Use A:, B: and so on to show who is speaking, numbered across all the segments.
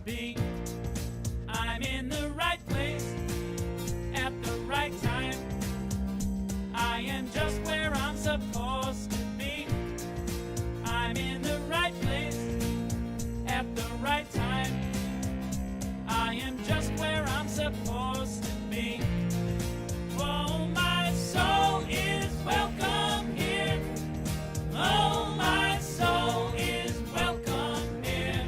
A: be. I'm in the right place at the right time. I am just where I'm supposed to be. I'm in the right place at the right time. I am just where I'm supposed to be. Oh, my soul is welcome here. Oh, my soul is welcome here.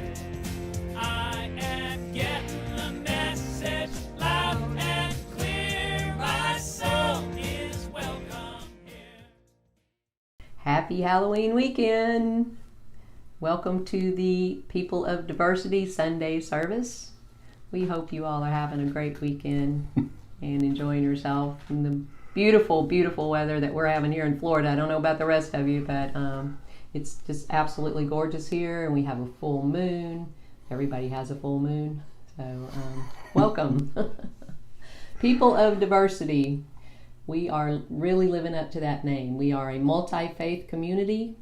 A: I am getting the message loud and clear. My soul is welcome here.
B: Happy Halloween weekend! Welcome to the People of Diversity Sunday service. We hope you all are having a great weekend and enjoying yourself in the beautiful, beautiful weather that we're having here in Florida. I don't know about the rest of you, but it's just absolutely gorgeous here, and we have a full moon. Everybody has a full moon, so welcome. People of Diversity. We are really living up to that name. We are a multi-faith community.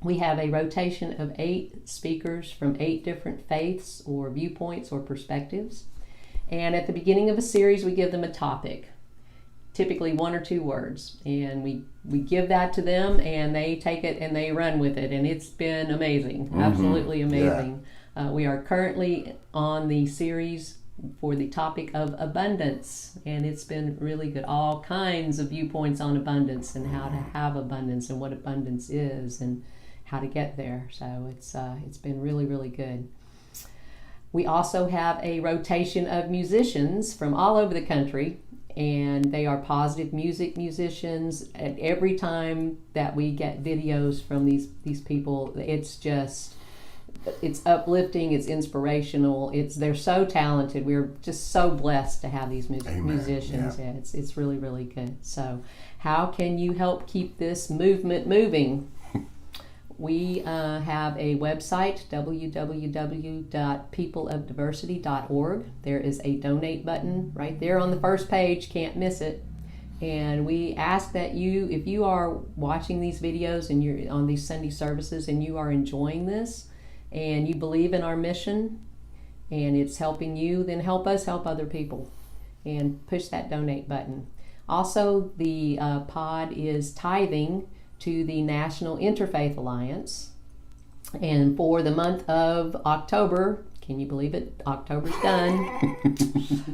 B: We have a rotation of 8 speakers from 8 different faiths or viewpoints or perspectives. And at the beginning of a series, we give them a topic, typically 1 or 2 words. And we give that to them, and they take it and they run with it. And it's been amazing, absolutely amazing. Yeah. We are currently on the series for the topic of abundance, and it's been really good. All kinds of viewpoints on abundance and how to have abundance and what abundance is and how to get there. So it's been really, really good. We also have a rotation of musicians from all over the country, and they are positive music musicians. And every time that we get videos from these people, it's uplifting, it's inspirational, they're so talented. We're just so blessed to have these musicians. Yeah, it's really, really good. So how can you help keep this movement moving? We have a website, www.peopleofdiversity.org. There is a donate button right there on the first page, can't miss it. And we ask that you, if you are watching these videos and you're on these Sunday services and you are enjoying this and you believe in our mission and it's helping you, then help us help other people and push that donate button. Also, the pod is tithing to the National Interfaith Alliance. And for the month of October, can you believe it? October's done.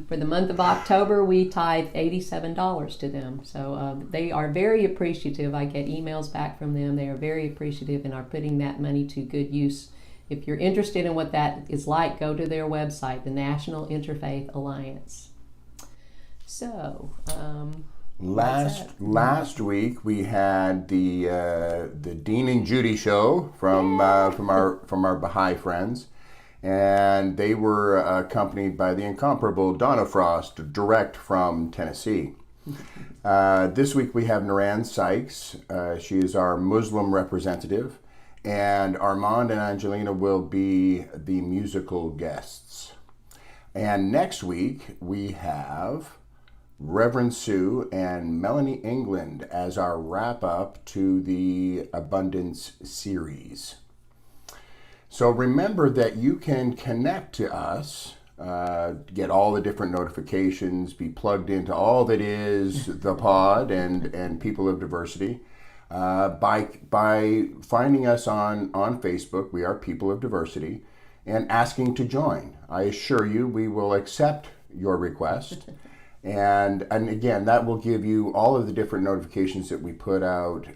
B: For the month of October, we tithe $87 to them. So they are very appreciative. I get emails back from them. They are very appreciative and are putting that money to good use. If you're interested in what that is like, go to their website, the National Interfaith Alliance. So,
C: Last week we had the Dean and Judy show from our Baha'i friends, and they were accompanied by the incomparable Donna Frost, direct from Tennessee. This week we have Nuran Sykes. She is our Muslim representative, and Armand and Angelina will be the musical guests. And next week we have Reverend Sue and Melanie England as our wrap-up to the Abundance series. So remember that you can connect to us, get all the different notifications, be plugged into all that is the pod and People of Diversity by finding us on Facebook. We are People of Diversity, and asking to join. I assure you we will accept your request. And again, that will give you all of the different notifications that we put out,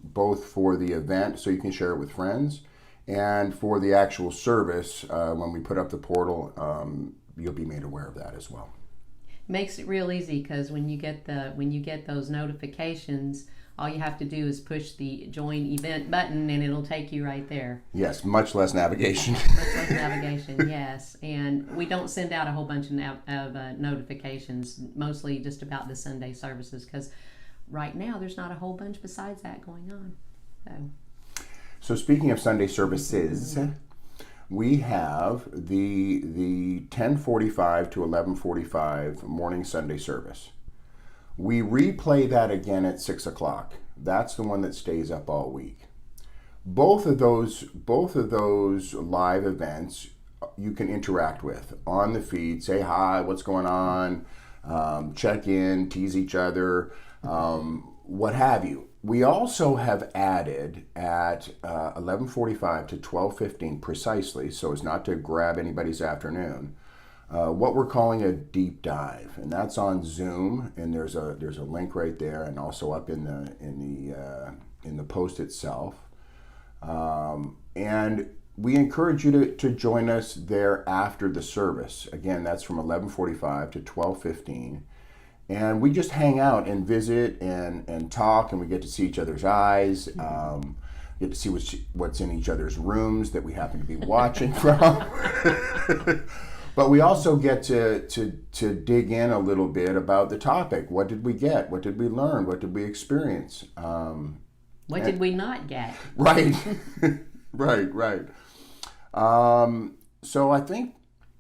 C: both for the event, so you can share it with friends, and for the actual service, when we put up the portal, you'll be made aware of that as well.
B: Makes it real easy, because when you get those notifications, all you have to do is push the join event button and it'll take you right there.
C: Yes, much less navigation.
B: Much less navigation, yes. And we don't send out a whole bunch of notifications, mostly just about the Sunday services, because right now there's not a whole bunch besides that going on.
C: So speaking of Sunday services, we have the 10:45 to 11:45 morning Sunday service. We replay that again at 6 o'clock. That's the one that stays up all week. Both of those live events you can interact with on the feed. Say hi, what's going on, check in, tease each other, what have you. We also have added at 11:45 to 12:15 precisely, so as not to grab anybody's afternoon, what we're calling a deep dive, and that's on Zoom. And there's a link right there, and also up in the post itself. And we encourage you to join us there after the service. Again, that's from 11:45 to 12:15. And we just hang out and visit and talk, and we get to see each other's eyes, get to see what's in each other's rooms that we happen to be watching from. But we also get to dig in a little bit about the topic. What did we get? What did we learn? What did we experience?
B: What did we not get?
C: Right, right. So I think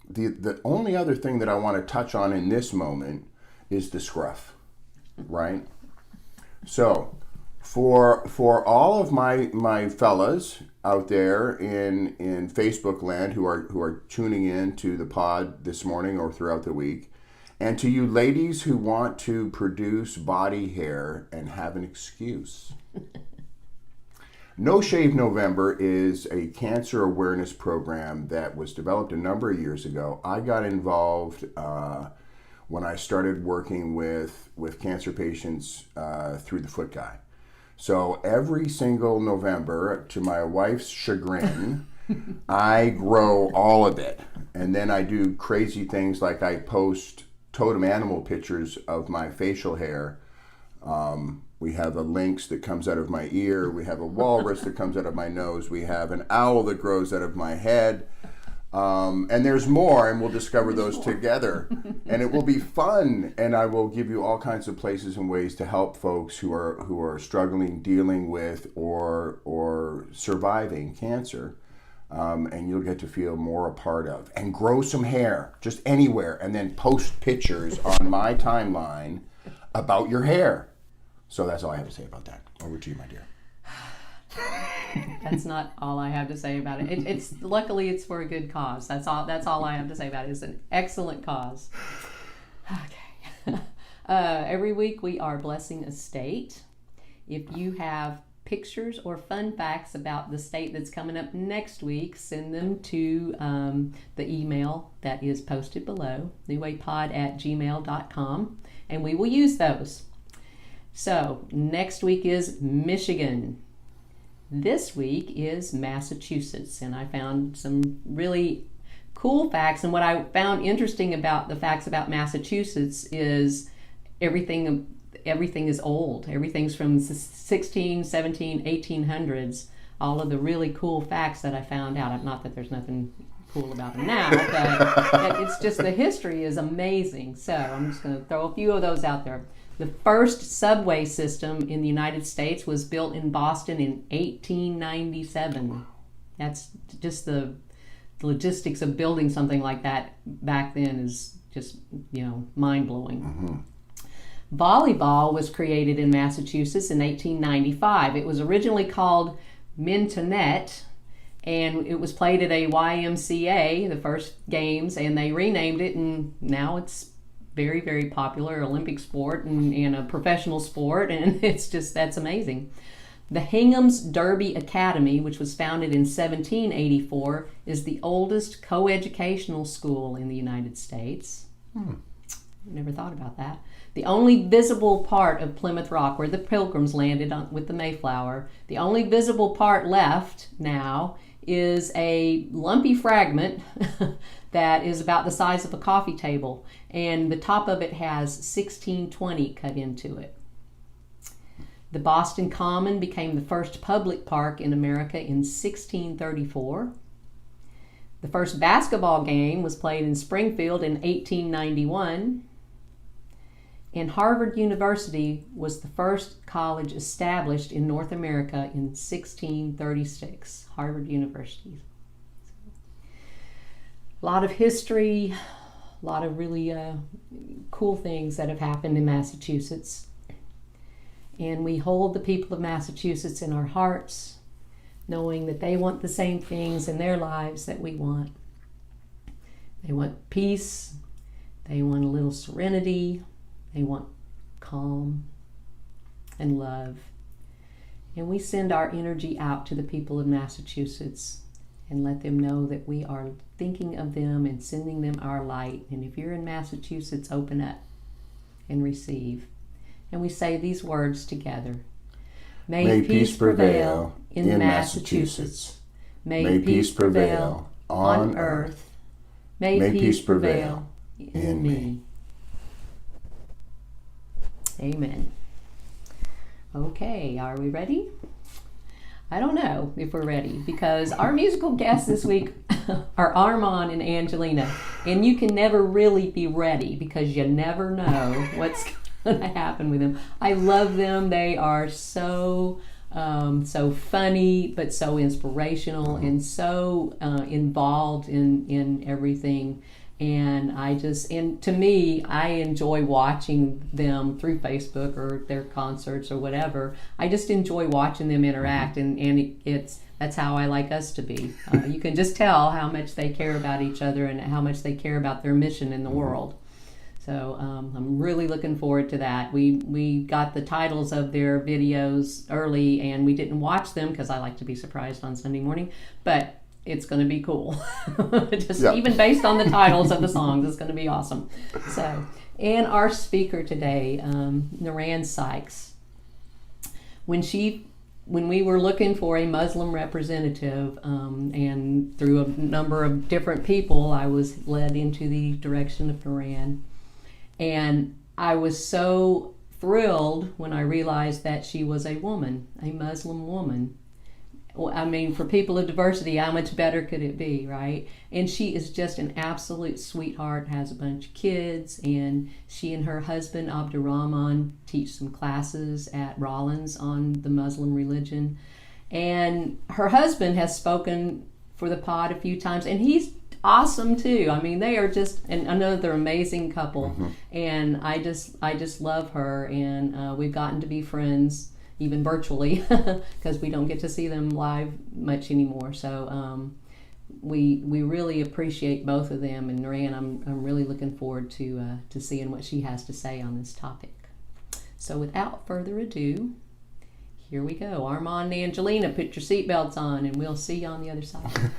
C: the only other thing that I want to touch on in this moment is the scruff, right? So for all of my fellas out there in Facebook land who are tuning in to the pod this morning or throughout the week, and to you ladies who want to produce body hair and have an excuse. No Shave November is a cancer awareness program that was developed a number of years ago. I got involved when I started working with cancer patients through the Foot Guy. So every single November, to my wife's chagrin, I grow all of it. And then I do crazy things like I post totem animal pictures of my facial hair. We have a lynx that comes out of my ear. We have a walrus that comes out of my nose. We have an owl that grows out of my head. And there's more, and we'll discover those together. And it will be fun, and I will give you all kinds of places and ways to help folks who are struggling, dealing with, or surviving cancer. And you'll get to feel more a part of. And grow some hair, just anywhere, and then post pictures on my timeline about your hair. So that's all I have to say about that. Over to you, my dear.
B: That's not all I have to say about it. It's luckily it's for a good cause. That's all I have to say about it. It's an excellent cause. Okay. Every week we are blessing a state. If you have pictures or fun facts about the state that's coming up next week, send them to the email that is posted below, newwaypod@gmail.com, and we will use those. So next week is Michigan. This week is Massachusetts, and I found some really cool facts. And what I found interesting about the facts about Massachusetts is everything is old. Everything's from 16, 17, 1800s. All of the really cool facts that I found out. Not that there's nothing cool about them now, but it's just the history is amazing. So I'm just going to throw a few of those out there. The first subway system in the United States was built in Boston in 1897. That's just the logistics of building something like that back then is just, mind-blowing. Mm-hmm. Volleyball was created in Massachusetts in 1895. It was originally called Mintonette, and it was played at a YMCA, the first games, and they renamed it, and now it's very, very popular Olympic sport and a professional sport, and that's amazing. The Hingham's Derby Academy, which was founded in 1784, is the oldest co-educational school in the United States. Never thought about that. The only visible part of Plymouth Rock, where the Pilgrims landed with the Mayflower, the only visible part left now is a lumpy fragment that is about the size of a coffee table, and the top of it has 1620 cut into it. The Boston Common became the first public park in America in 1634. The first basketball game was played in Springfield in 1891. And Harvard University was the first college established in North America in 1636. Harvard University. A lot of history, a lot of really cool things that have happened in Massachusetts. And we hold the people of Massachusetts in our hearts, knowing that they want the same things in their lives that we want. They want peace. They want a little serenity. They want calm and love. And we send our energy out to the people of Massachusetts and let them know that we are thinking of them and sending them our light. And if you're in Massachusetts, open up and receive. And we say these words together. May peace prevail in Massachusetts. May peace prevail on earth. May peace prevail in me. Amen. Okay, are we ready? I don't know if we're ready because our musical guests this week are Armand and Angelina. And you can never really be ready because you never know what's going to happen with them. I love them. They are so funny, but so inspirational and so involved in everything. And to me, I enjoy watching them through Facebook or their concerts or whatever. I just enjoy watching them interact, and that's how I like us to be. You can just tell how much they care about each other and how much they care about their mission in the world. So I'm really looking forward to that. We got the titles of their videos early, and we didn't watch them because I like to be surprised on Sunday morning, but it's going to be cool. Even based on the titles of the songs, it's going to be awesome. So, and our speaker today, Nuran Sykes, when we were looking for a Muslim representative, and through a number of different people, I was led into the direction of Nuran. And I was so thrilled when I realized that she was a woman, a Muslim woman. I mean, for people of diversity, how much better could it be, right? And she is just an absolute sweetheart, has a bunch of kids, and she and her husband, Abdurrahman, teach some classes at Rollins on the Muslim religion. And her husband has spoken for the pod a few times, and he's awesome too. I mean, they are just another amazing couple, and I just love her, and we've gotten to be friends, even virtually, because we don't get to see them live much anymore. So we really appreciate both of them, and Nuran, I'm really looking forward to seeing what she has to say on this topic. So without further ado, here we go. Armand and Angelina, put your seatbelts on, and we'll see you on the other side.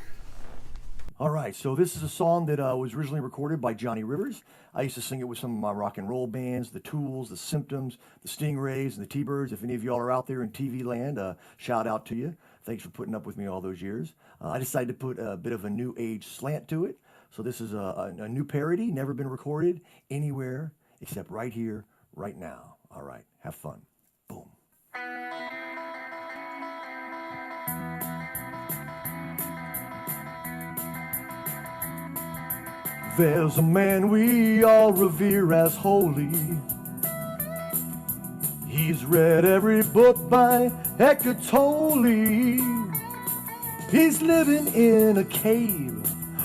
D: All right, so this is a song that was originally recorded by Johnny Rivers. I used to sing it with some of my rock and roll bands, the Tools, the Symptoms, the Stingrays, and the T-Birds. If any of y'all are out there in TV land, shout out to you. Thanks for putting up with me all those years. I decided to put a bit of a new age slant to it. So this is a new parody, never been recorded anywhere except right here, right now. All right, have fun. Boom. There's a man we all revere as holy. He's read every book by Eckhart Tolle. He's living in a cave,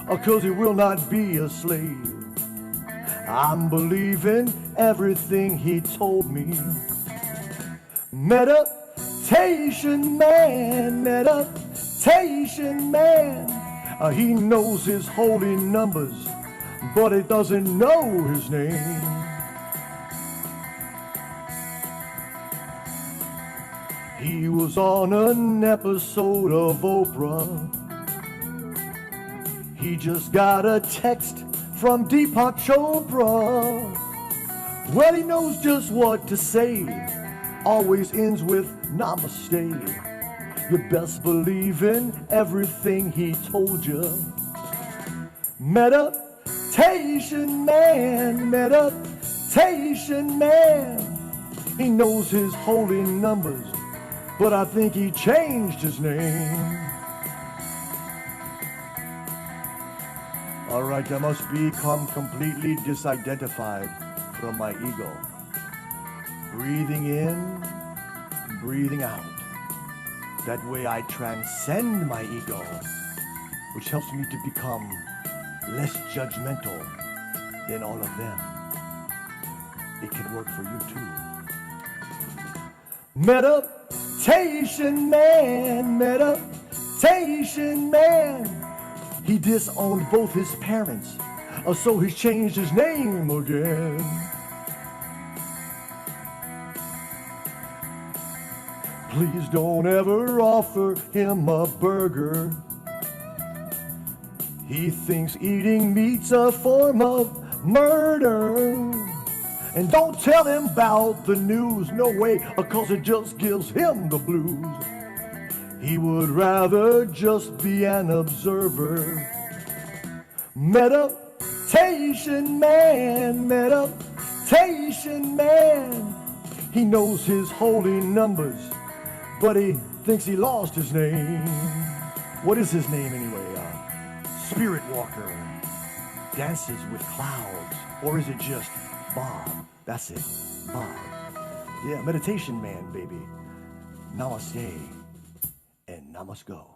D: 'cause he will not be a slave. I'm believing everything he told me. Meditation man, meditation man. He knows his holy numbers, but he doesn't know his name. He was on an episode of Oprah. He just got a text from Deepak Chopra. Well, he knows just what to say. Always ends with namaste. You best believe in everything he told you. Meditation man, meditation man. He knows his holy numbers, but I think he changed his name. All right, I must become completely disidentified from my ego. Breathing in, breathing out. That way I transcend my ego, which helps me to become less judgmental than all of them. It can work for you too. Meditation man, meditation man. He disowned both his parents, So he's changed his name again. Please don't ever offer him a burger. He thinks eating meat's a form of murder. And don't tell him about the news, no way, 'cause it just gives him the blues. He would rather just be an observer. Meditation man, meditation man. He knows his holy numbers, but he thinks he lost his name. What is his name anyway? Spirit walker, dances with clouds, or is it just Bob? That's it, Bob. Yeah, meditation man, baby. Namaste and namasko.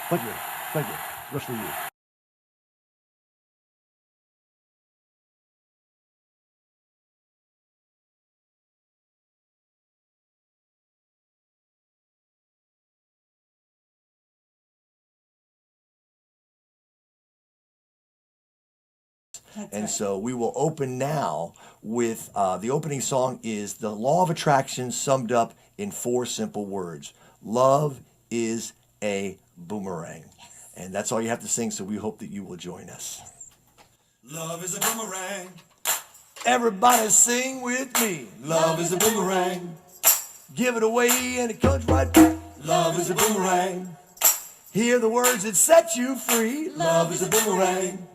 D: Thank you. Rest for you. And so we will open now with the opening song is the Law of Attraction summed up in 4 simple words. Love is a boomerang. Yes. And that's all you have to sing, so we hope that you will join us. Love is a boomerang. Everybody sing with me. Love is a boomerang. Give it away and it comes right back. Love is a boomerang. Hear the words that set you free. Love is a boomerang.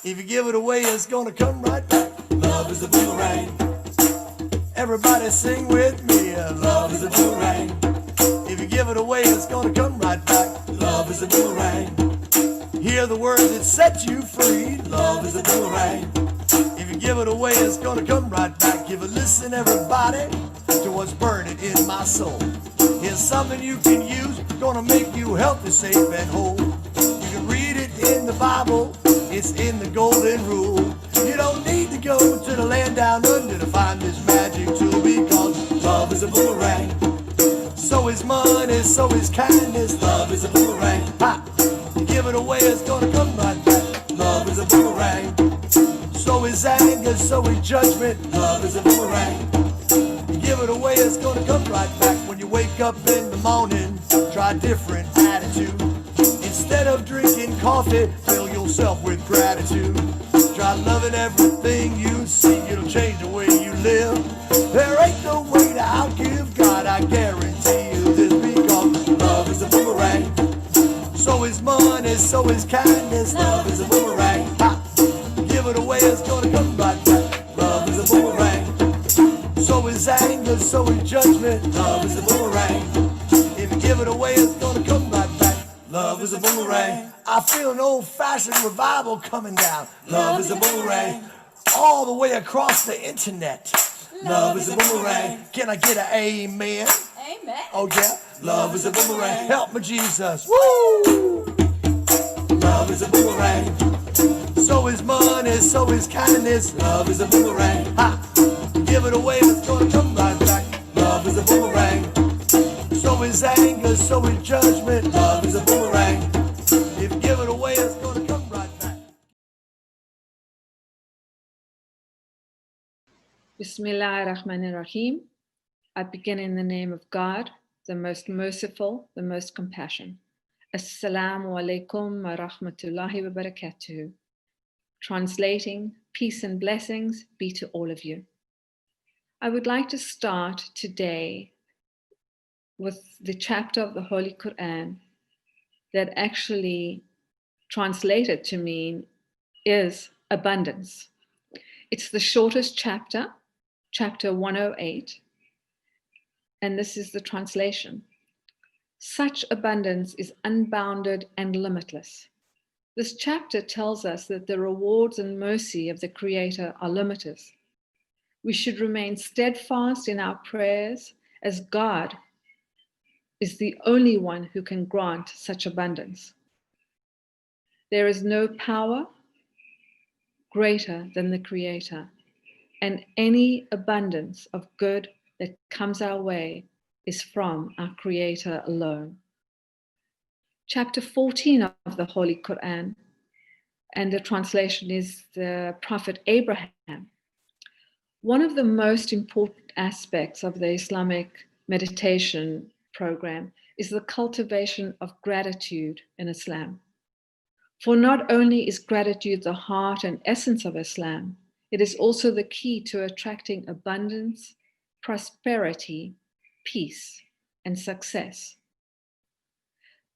D: If you give it away, it's gonna come right back. Love is a boomerang. Everybody sing with me. Love is a boomerang. If you give it away, it's gonna come right back. Love is a boomerang. Hear the words that set you free. Love is a boomerang. If you give it away, it's gonna come right back. Give a listen, everybody, to what's burning in my soul. Here's something you can use, gonna make you healthy, safe, and whole. You can read it in the Bible. It's in the golden rule. You don't need to go to the land down under to find this magic tool, because love is a boomerang. So is money, so is kindness. Love is a boomerang. Ha! You give it away, it's gonna come right back. Love is a boomerang. So is anger, so is judgment. Love is a boomerang. You give it away, it's gonna come right back. When you wake up in the morning, try a different attitude. Instead of drinking coffee, fill yourself with gratitude. Try loving everything you see, it'll change the way you live. There ain't no way to outgive God, I guarantee you this, because love is a boomerang. So is money, so is kindness. Love is a boomerang. Ha! Give it away, it's gonna come right back. Love is a boomerang. So is anger, so is judgment. Love is a boomerang. If you give it away, it's gonna come right back. Love is a boomerang. I feel an old-fashioned revival coming down. Love is a boomerang. All the way across the internet. Love is a boomerang. Can I get an amen?
E: Amen.
D: Oh yeah. Love is a boomerang. Help me, Jesus. Woo! Love is a boomerang. So is money, so is kindness. Love is a boomerang. Ha! Give it away, it's gonna come right back. Love is a boomerang. So is anger, so is judgment. Love is a boomerang. If you give it away, it's gonna come right back.
E: Bismillah ar-Rahman ar-Rahim. I begin in the name of God, the most merciful, the most compassionate. Assalamu alaikum wa rahmatullahi wa barakatuhu. Translating, peace and blessings be to all of you. I would like to start today with the chapter of the Holy Quran that actually translated to mean is abundance. It's the shortest chapter, chapter 108, and this is the translation. Such abundance is unbounded and limitless. This chapter tells us that the rewards and mercy of the Creator are limitless. We should remain steadfast in our prayers, as God is the only one who can grant such abundance. There is no power greater than the Creator, and any abundance of good that comes our way is from our Creator alone. chapter 14 of the Holy Quran, and the translation is the Prophet Abraham. One of the most important aspects of the Islamic meditation program is the cultivation of gratitude in Islam. For not only is gratitude the heart and essence of Islam, it is also the key to attracting abundance, prosperity, peace, and success.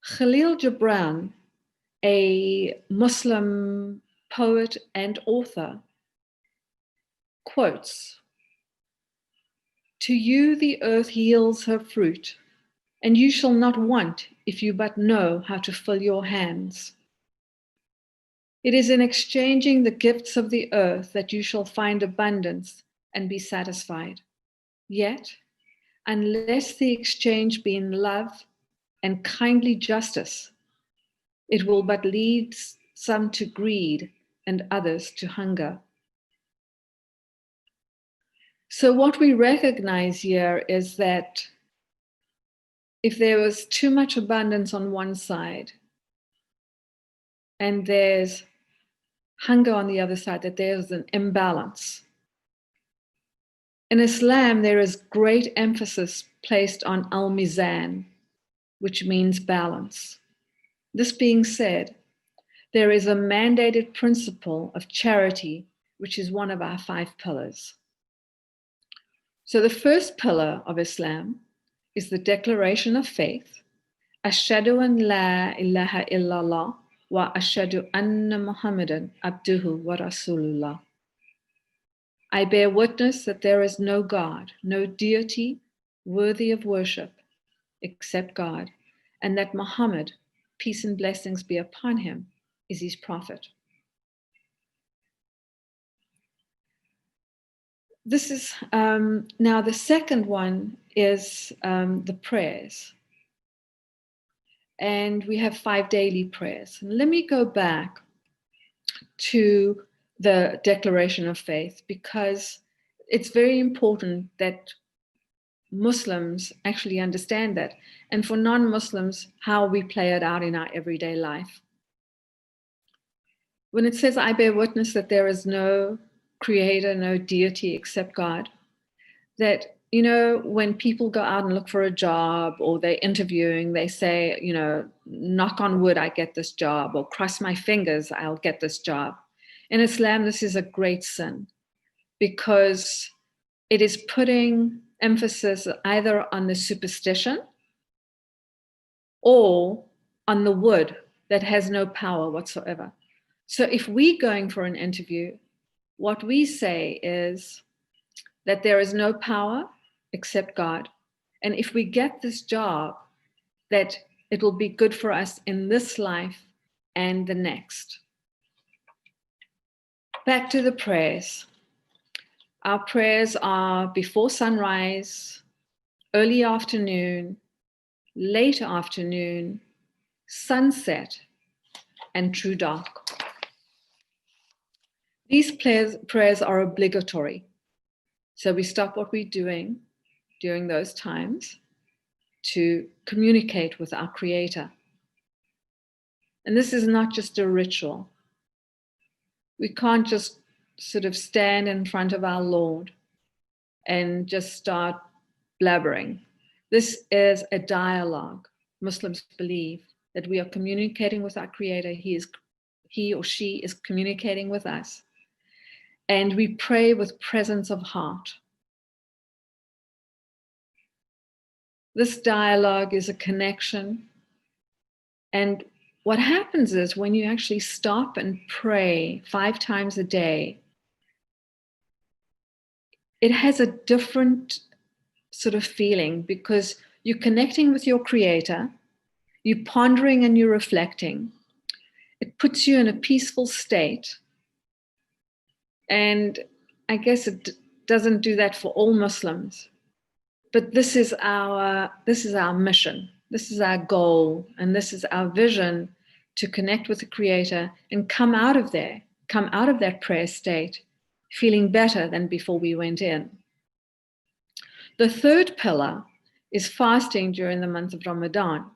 E: Khalil Gibran, a Muslim poet and author, quotes, "To you the earth yields her fruit, and you shall not want if you but know how to fill your hands. It is in exchanging the gifts of the earth that you shall find abundance and be satisfied. Yet, unless the exchange be in love and kindly justice, it will but lead some to greed and others to hunger." So what we recognize here is that if there was too much abundance on one side and there's hunger on the other side, that there's an imbalance. In Islam, there is great emphasis placed on al-mizan, which means balance. This being said, there is a mandated principle of charity, which is one of our 5 pillars. So the first pillar of Islam is the declaration of faith, Ashhadu an la ilaha illallah wa ashhadu anna Muhammadan abduhu wa rasulullah. I bear witness that there is no God, no deity worthy of worship except God, and that Muhammad, peace and blessings be upon him, is his prophet. This is now the second one is the prayers. And we have 5 daily prayers. And let me go back to the declaration of faith, because it's very important that Muslims actually understand that. And for non-Muslims, how we play it out in our everyday life. When it says, I bear witness that there is no creator, no deity except God, that, when people go out and look for a job or they're interviewing, they say, knock on wood, I get this job, or cross my fingers, I'll get this job. In Islam, this is a great sin because it is putting emphasis either on the superstition or on the wood that has no power whatsoever. So if we're going for an interview, what we say is that there is no power except God. And if we get this job, that it will be good for us in this life and the next. Back to the prayers. Our prayers are before sunrise, early afternoon, late afternoon, sunset, and true dark. These prayers are obligatory. So we stop what we're doing during those times to communicate with our Creator. And this is not just a ritual. We can't just sort of stand in front of our Lord and just start blabbering. This is a dialogue. Muslims believe that we are communicating with our Creator. He or she is communicating with us. And we pray with presence of heart. This dialogue is a connection. And what happens is when you actually stop and pray 5 times a day, it has a different sort of feeling because you're connecting with your Creator, you're pondering and you're reflecting. It puts you in a peaceful state. And I guess it doesn't do that for all Muslims. But this is our mission. This is our goal. And this is our vision to connect with the Creator and come out of that prayer state, feeling better than before we went in. The third pillar is fasting during the month of Ramadan.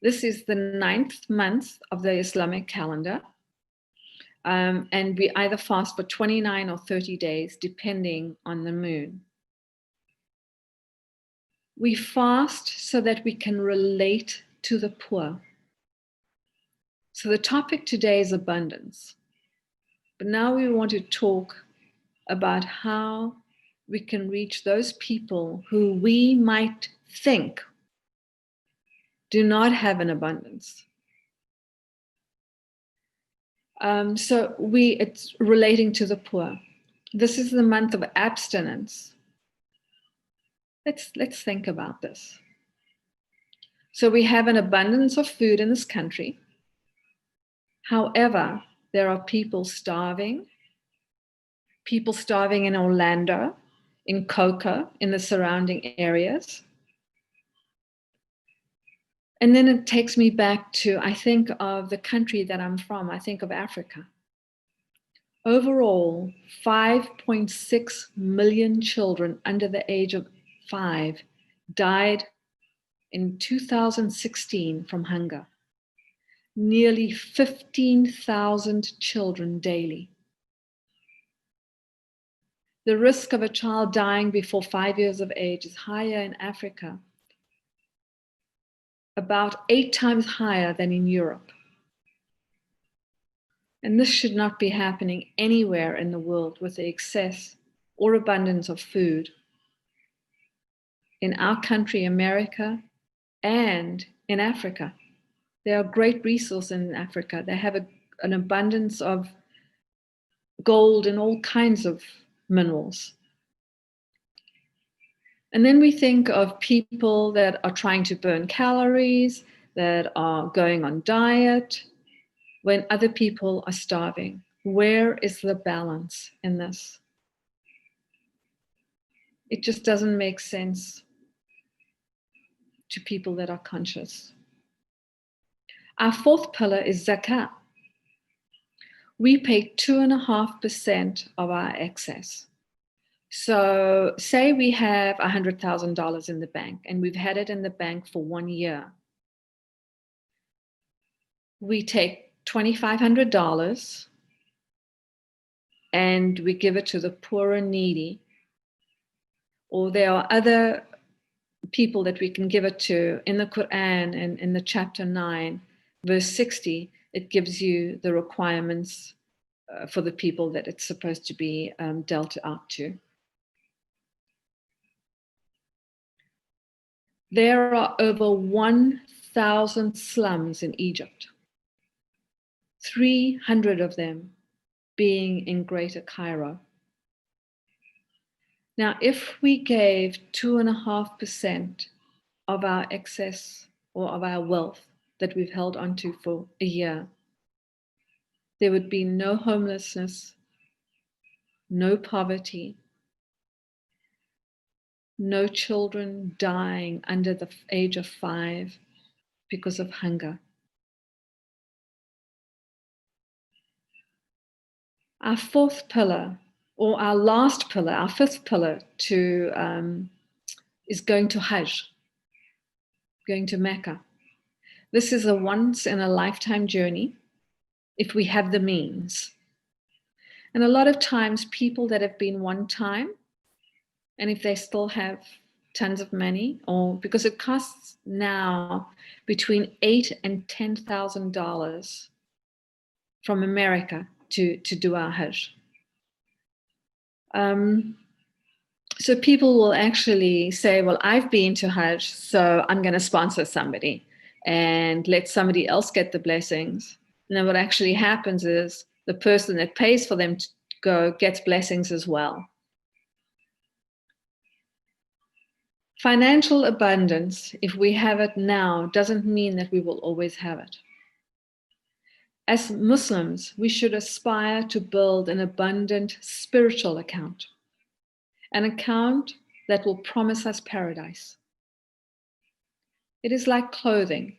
E: This is the 9th month of the Islamic calendar. And we either fast for 29 or 30 days, depending on the moon. We fast so that we can relate to the poor. So the topic today is abundance. But now we want to talk about how we can reach those people who we might think do not have an abundance. So it's relating to the poor. This is the month of abstinence. Let's think about this. So we have an abundance of food in this country. However, there are people starving in Orlando, in Coca, in the surrounding areas. And then it takes me back to, I think of the country that I'm from, I think of Africa. Overall, 5.6 million children under the age of 5 died in 2016 from hunger. Nearly 15,000 children daily. The risk of a child dying before 5 years of age is higher in Africa, about 8 times higher than in Europe. And this should not be happening anywhere in the world with the excess or abundance of food. In our country, America, and in Africa. There are great resources in Africa. They have an abundance of gold and all kinds of minerals. And then we think of people that are trying to burn calories, that are going on diet, when other people are starving. Where is the balance in this? It just doesn't make sense to people that are conscious. Our fourth pillar is zakah. We pay 2.5% of our excess. So say we have $100,000 in the bank and we've had it in the bank for 1 year. We take $2,500 and we give it to the poor and needy. Or there are other people that we can give it to. In the Quran and in the chapter 9, verse 60, it gives you the requirements for the people that it's supposed to be dealt out to. There are over 1,000 slums in Egypt, 300 of them being in Greater Cairo. Now, if we gave 2.5% of our excess or of our wealth that we've held onto for a year, there would be no homelessness, no poverty, no children dying under the age of 5 because of hunger. Our fourth pillar, or our last pillar, our fifth pillar is going to Hajj, going to Mecca. This is a once in a lifetime journey if we have the means. And a lot of times people that have been one time, and if they still have tons of money, or because it costs now between $8,000 and $10,000 from America to do our Hajj. So people will actually say, well, I've been to Hajj, so I'm going to sponsor somebody and let somebody else get the blessings. And then what actually happens is the person that pays for them to go gets blessings as well. Financial abundance, if we have it now, doesn't mean that we will always have it. As Muslims, we should aspire to build an abundant spiritual account, an account that will promise us paradise. It is like clothing.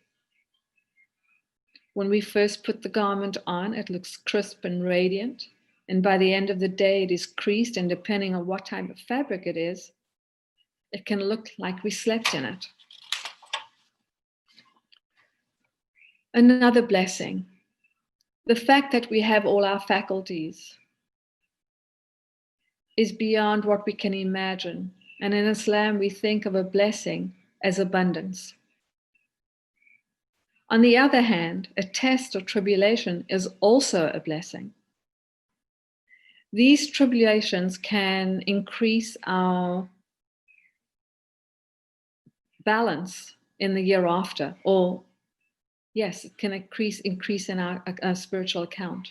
E: When we first put the garment on, it looks crisp and radiant, and by the end of the day, it is creased, and depending on what type of fabric it is, it can look like we slept in it. Another blessing, the fact that we have all our faculties is beyond what we can imagine. And in Islam, we think of a blessing as abundance. On the other hand, a test or tribulation is also a blessing. These tribulations can increase our balance in the year after, or yes, it can increase in our spiritual account.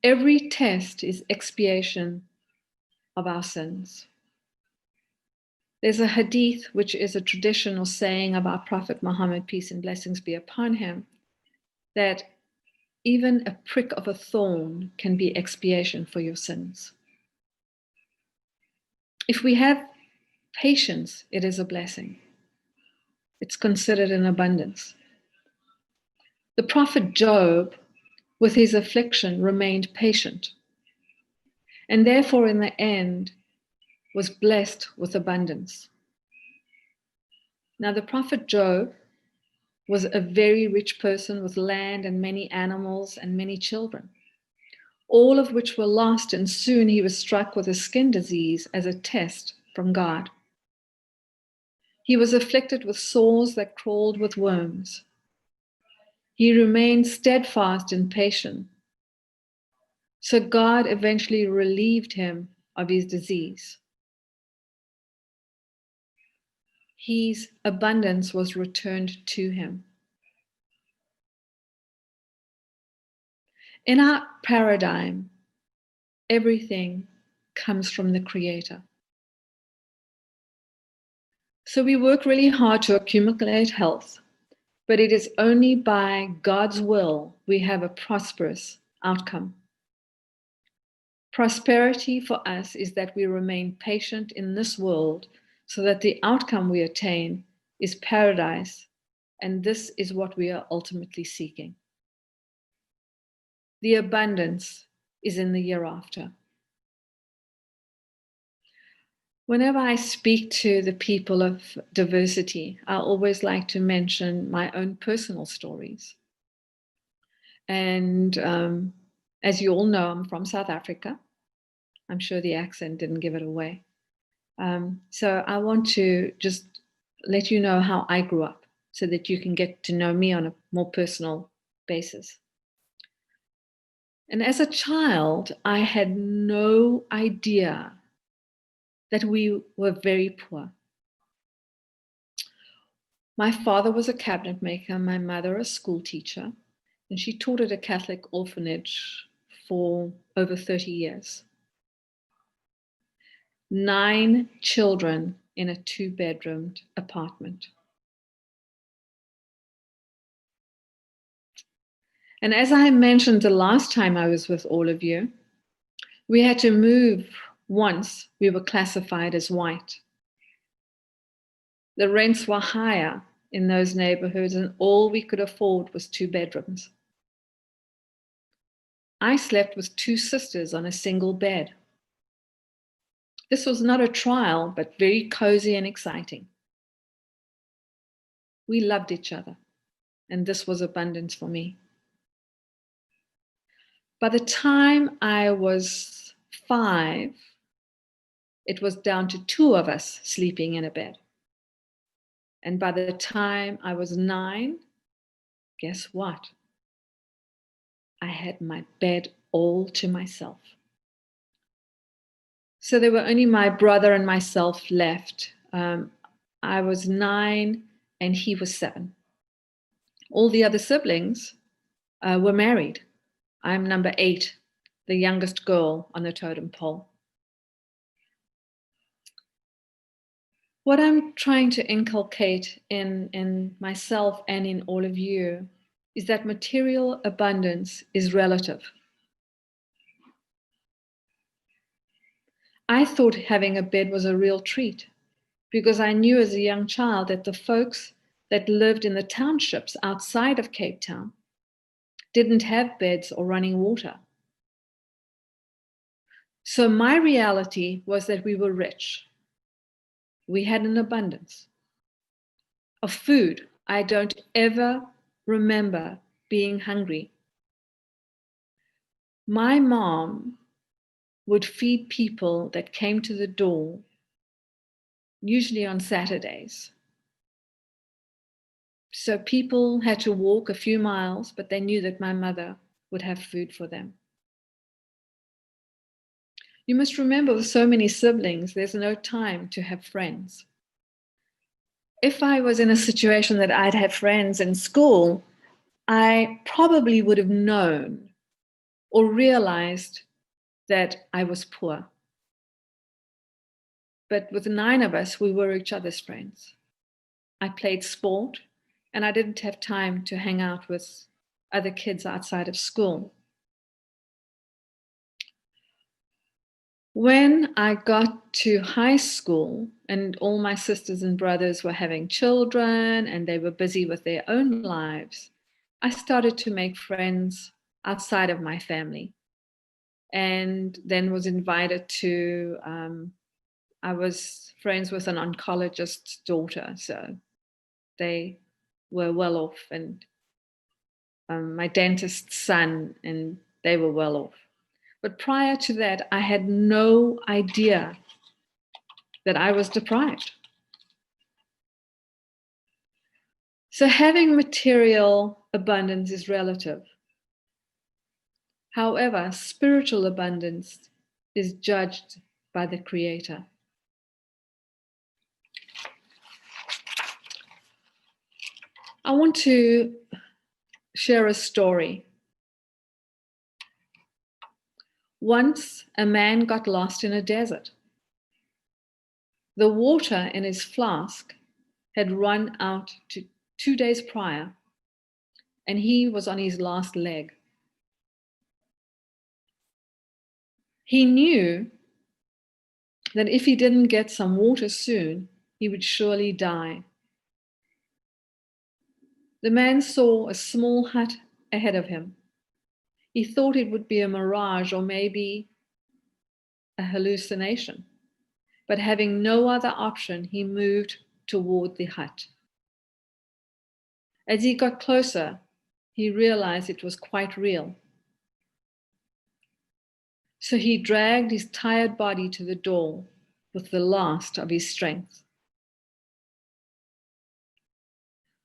E: Every test is expiation of our sins. There's a hadith, which is a traditional saying of our Prophet Muhammad, peace and blessings be upon him, that even a prick of a thorn can be expiation for your sins. If we have patience, it is a blessing. It's considered an abundance. The prophet Job, with his affliction, remained patient, and therefore in the end was blessed with abundance. Now the prophet Job was a very rich person with land and many animals and many children, all of which were lost, and soon he was struck with a skin disease as a test from God. He was afflicted with sores that crawled with worms. He remained steadfast and patient. So God eventually relieved him of his disease. His abundance was returned to him. In our paradigm, everything comes from the Creator. So we work really hard to accumulate health, but it is only by God's will we have a prosperous outcome. Prosperity for us is that we remain patient in this world so that the outcome we attain is paradise, and this is what we are ultimately seeking. The abundance is in the year after. Whenever I speak to the people of diversity, I always like to mention my own personal stories. And as you all know, I'm from South Africa. I'm sure the accent didn't give it away. So I want to just let you know how I grew up so that you can get to know me on a more personal basis. And as a child, I had no idea that we were very poor. My father was a cabinet maker, my mother a school teacher, and she taught at a Catholic orphanage for over 30 years. 9 children in a 2-bedroomed apartment. And as I mentioned the last time I was with all of you, we had to move once we were classified as white. The rents were higher in those neighborhoods, and all we could afford was 2 bedrooms. I slept with 2 sisters on a single bed. This was not a trial, but very cozy and exciting. We loved each other, and this was abundance for me. By the time I was 5, it was down to 2 of us sleeping in a bed. And by the time I was 9, guess what? I had my bed all to myself. So there were only my brother and myself left. I was 9 and he was 7. All the other siblings were married. I'm number 8, the youngest girl on the totem pole. What I'm trying to inculcate in myself and in all of you is that material abundance is relative. I thought having a bed was a real treat because I knew as a young child that the folks that lived in the townships outside of Cape Town didn't have beds or running water. So my reality was that we were rich. We had an abundance of food. I don't ever remember being hungry. My mom would feed people that came to the door, usually on Saturdays. So people had to walk a few miles, but they knew that my mother would have food for them. You must remember, with so many siblings, there's no time to have friends. If I was in a situation that I'd have friends in school, I probably would have known or realized that I was poor. But with 9 of us, we were each other's friends. I played sport, and I didn't have time to hang out with other kids outside of school. When I got to high school and all my sisters and brothers were having children and they were busy with their own lives, I started to make friends outside of my family, and then was invited to, I was friends with an oncologist's daughter, so they were well off, and my dentist's son, and they were well off. But prior to that, I had no idea that I was deprived. So having material abundance is relative. However, spiritual abundance is judged by the Creator. I want to share a story. Once a man got lost in a desert. The water in his flask had run out 2 days prior, and he was on his last leg. He knew that if he didn't get some water soon, he would surely die. The man saw a small hut ahead of him. He thought it would be a mirage or maybe a hallucination. But having no other option, he moved toward the hut. As he got closer, he realized it was quite real. So he dragged his tired body to the door with the last of his strength.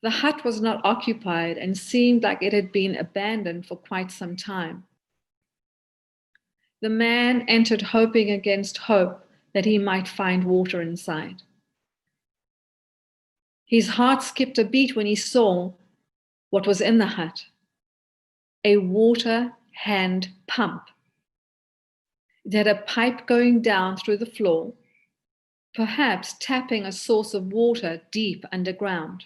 E: The hut was not occupied and seemed like it had been abandoned for quite some time. The man entered hoping against hope that he might find water inside. His heart skipped a beat when he saw what was in the hut: a water hand pump. It had a pipe going down through the floor, perhaps tapping a source of water deep underground.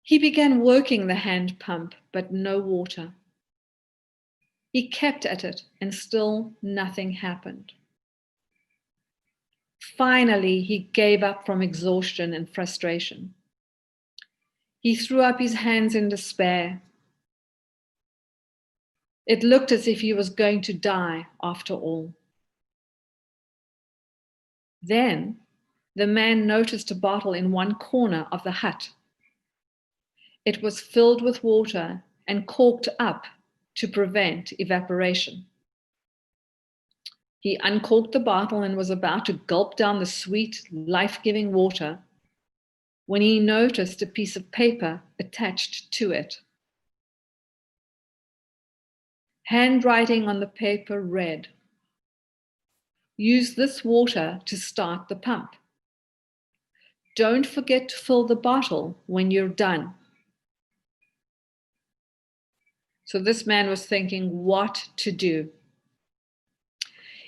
E: He began working the hand pump, but no water. He kept at it, and still nothing happened. Finally, he gave up from exhaustion and frustration. He threw up his hands in despair. It looked as if he was going to die after all. Then the man noticed a bottle in one corner of the hut. It was filled with water and corked up to prevent evaporation. He uncorked the bottle and was about to gulp down the sweet, life-giving water when he noticed a piece of paper attached to it. Handwriting on the paper read, "Use this water to start the pump. Don't forget to fill the bottle when you're done." So this man was thinking what to do.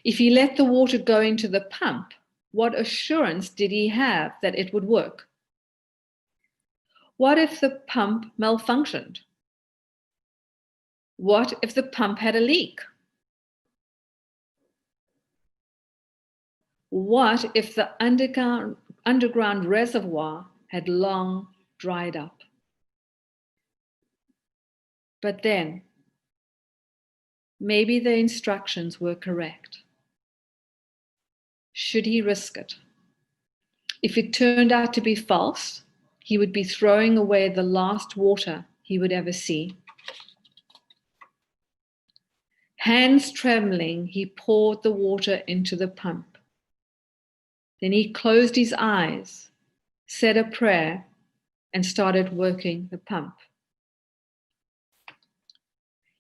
E: If he let the water go into the pump, what assurance did he have that it would work? What if the pump malfunctioned? What if the pump had a leak? What if the underground reservoir had long dried up? But then, maybe the instructions were correct. Should he risk it? If it turned out to be false, he would be throwing away the last water he would ever see. Hands trembling, he poured the water into the pump. Then he closed his eyes, said a prayer, and started working the pump.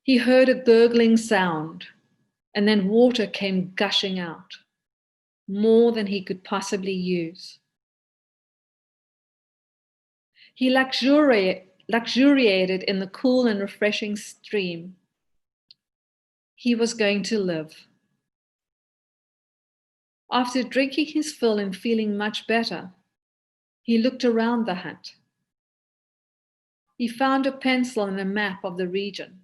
E: He heard a gurgling sound, and then water came gushing out, more than he could possibly use. He luxuriated in the cool and refreshing stream. He was going to live. After drinking his fill and feeling much better, he looked around the hut. He found a pencil and a map of the region.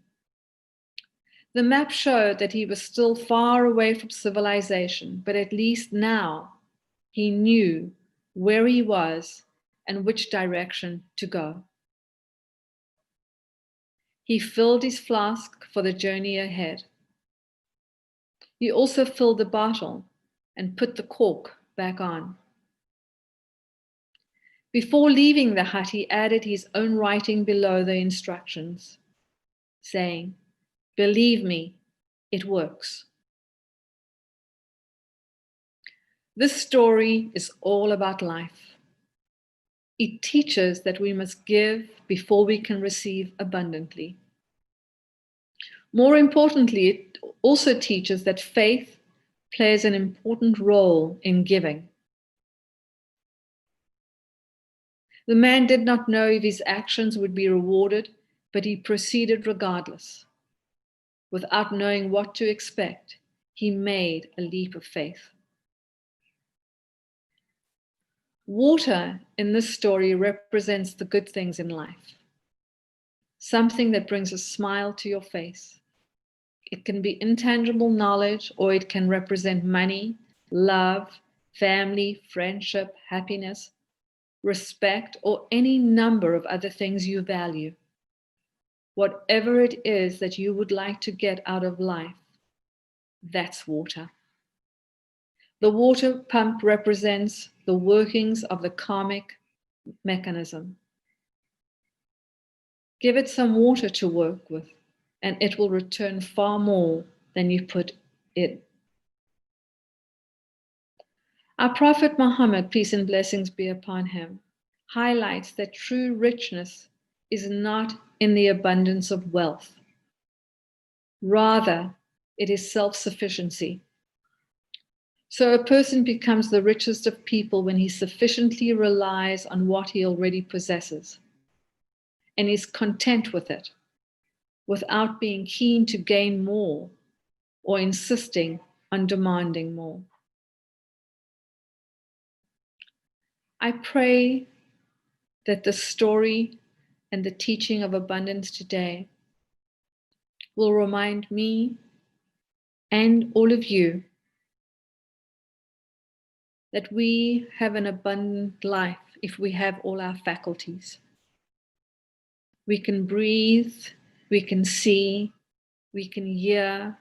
E: The map showed that he was still far away from civilization, but at least now he knew where he was and which direction to go. He filled his flask for the journey ahead. He also filled the bottle and put the cork back on. Before leaving the hut, he added his own writing below the instructions, saying, "Believe me, it works." This story is all about life. It teaches that we must give before we can receive abundantly. More importantly, it also teaches that faith plays an important role in giving. The man did not know if his actions would be rewarded, but he proceeded regardless. Without knowing what to expect, he made a leap of faith. Water in this story represents the good things in life, something that brings a smile to your face. It can be intangible knowledge, or it can represent money, love, family, friendship, happiness, respect, or any number of other things you value. Whatever it is that you would like to get out of life, that's water. The water pump represents the workings of the karmic mechanism. Give it some water to work with, and it will return far more than you put in. Our Prophet Muhammad, peace and blessings be upon him, highlights that true richness is not in the abundance of wealth. Rather, it is self-sufficiency. So a person becomes the richest of people when he sufficiently relies on what he already possesses and is content with it, without being keen to gain more or insisting on demanding more. I pray that the story and the teaching of abundance today will remind me and all of you that we have an abundant life if we have all our faculties. We can breathe, we can see, we can hear,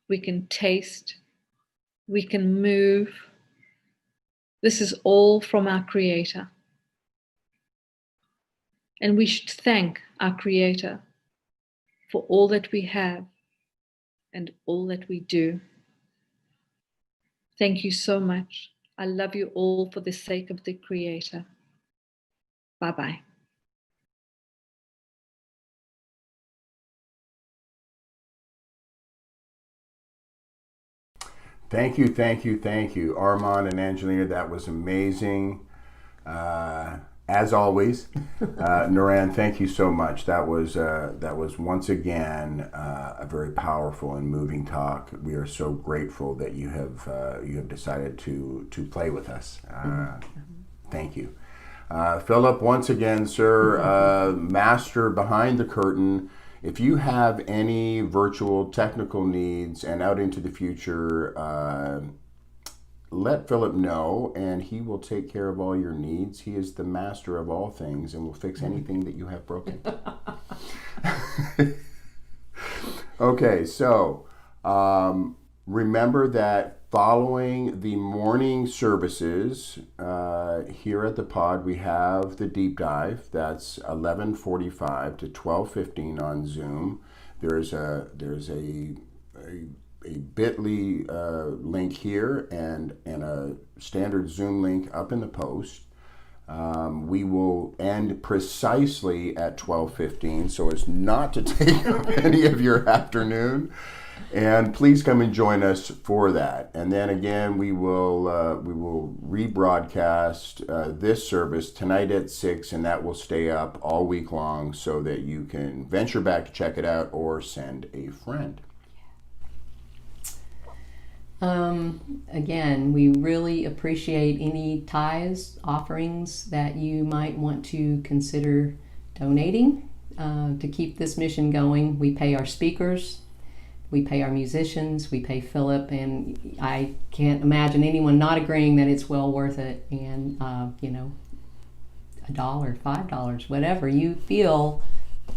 E: we can taste, we can move. This is all from our Creator. And we should thank our Creator for all that we have and all that we do. Thank you so much. I love you all for the sake of the Creator. Bye-bye.
C: Thank you, thank you, thank you, Armand and Angelina. That was amazing. As always, Nuran, thank you so much. That was once again a very powerful and moving talk. We are so grateful that you have decided to play with us. Thank you, Philip. Once again, sir, master behind the curtain. If you have any virtual technical needs and out into the future, let Philip know, and he will take care of all your needs. He is the master of all things and will fix anything that you have broken. Okay, so remember that following the morning services here at the pod, we have the deep dive. That's 11:45 to 12:15 on Zoom. There's a bit.ly link here and a standard Zoom link up in the post. We will end precisely at 12:15, so as not to take up any of your afternoon. And please come and join us for that. And then again, we will rebroadcast this service tonight at 6, and that will stay up all week long so that you can venture back to check it out or send a friend.
B: Again, we really appreciate any tithes, offerings that you might want to consider donating to keep this mission going. We pay our speakers. We pay our musicians, we pay Philip, and I can't imagine anyone not agreeing that it's well worth it. And, $1, $5, whatever you feel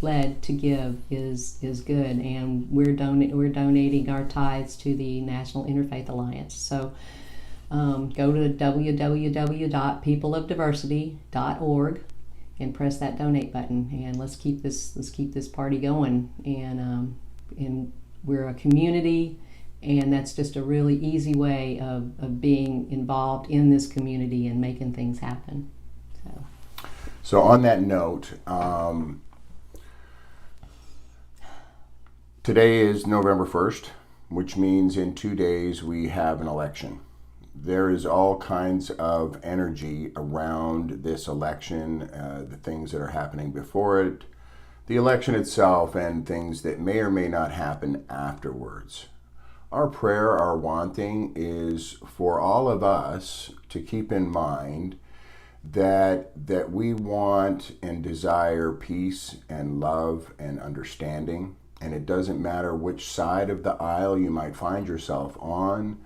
B: led to give is good. And we're donating our tithes to the National Interfaith Alliance. So go to www.peopleofdiversity.org and press that donate button, and let's keep this party going. And we're a community, and that's just a really easy way of being involved in this community and making things happen.
C: So on that note, today is November 1st, which means in 2 days we have an election. There is all kinds of energy around this election, the things that are happening before it, the election itself, and things that may or may not happen afterwards. Our prayer, our wanting, is for all of us to keep in mind that we want and desire peace and love and understanding. And it doesn't matter which side of the aisle you might find yourself on.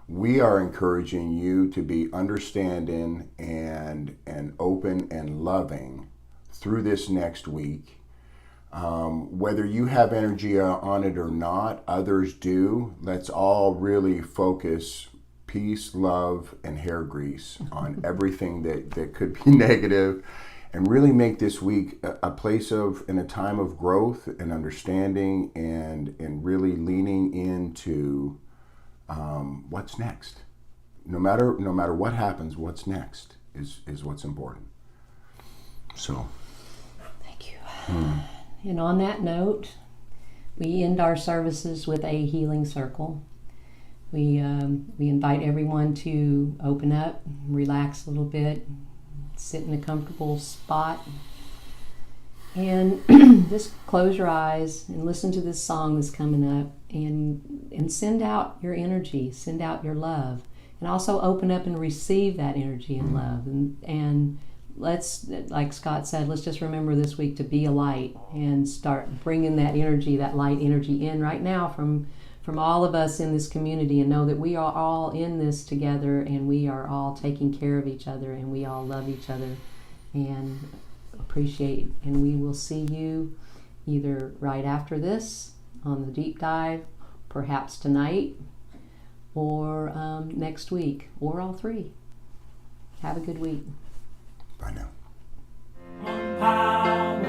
C: We are encouraging you to be understanding and open and loving through this next week. Whether you have energy on it or not, others do. Let's all really focus peace, love, and hair grease on everything that could be negative, and really make this week a place and a time of growth and understanding, and really leaning into what's next. No matter what happens, what's next is what's important. So,
B: thank you. And on that note, we end our services with a healing circle. We invite everyone to open up, relax a little bit, sit in a comfortable spot, and just close your eyes and listen to this song that's coming up, and send out your energy, send out your love, and also open up and receive that energy and love. And let's, like Scott said, let's just remember this week to be a light and start bringing that energy, that light energy in right now from all of us in this community, and know that we are all in this together, and we are all taking care of each other, and we all love each other and appreciate. And we will see you either right after this on the deep dive, perhaps tonight, or next week, or all three. Have a good week.
C: Bye now.
A: One power,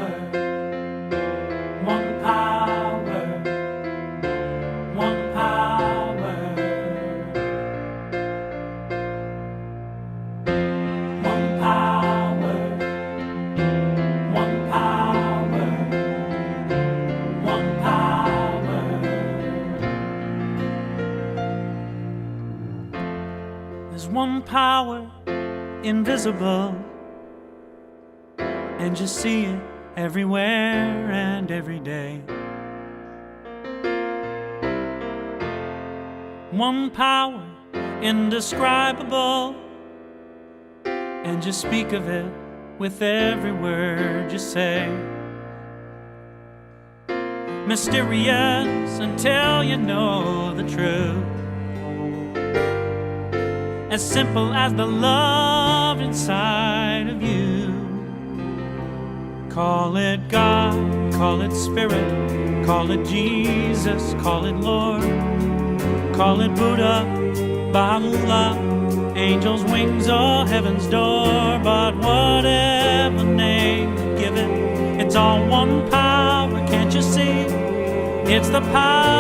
A: one power, one power, one power, one power, one power. There's one power invisible, and you see it everywhere and every day. One power indescribable, and you speak of it with every word you say. Mysterious until you know the truth, as simple as the love inside of you. Call it God, call it Spirit, call it Jesus, call it Lord. Call it Buddha, Baha'u'llah, angels' wings or heaven's door, but whatever name you give it, it's all one power, can't you see? It's the power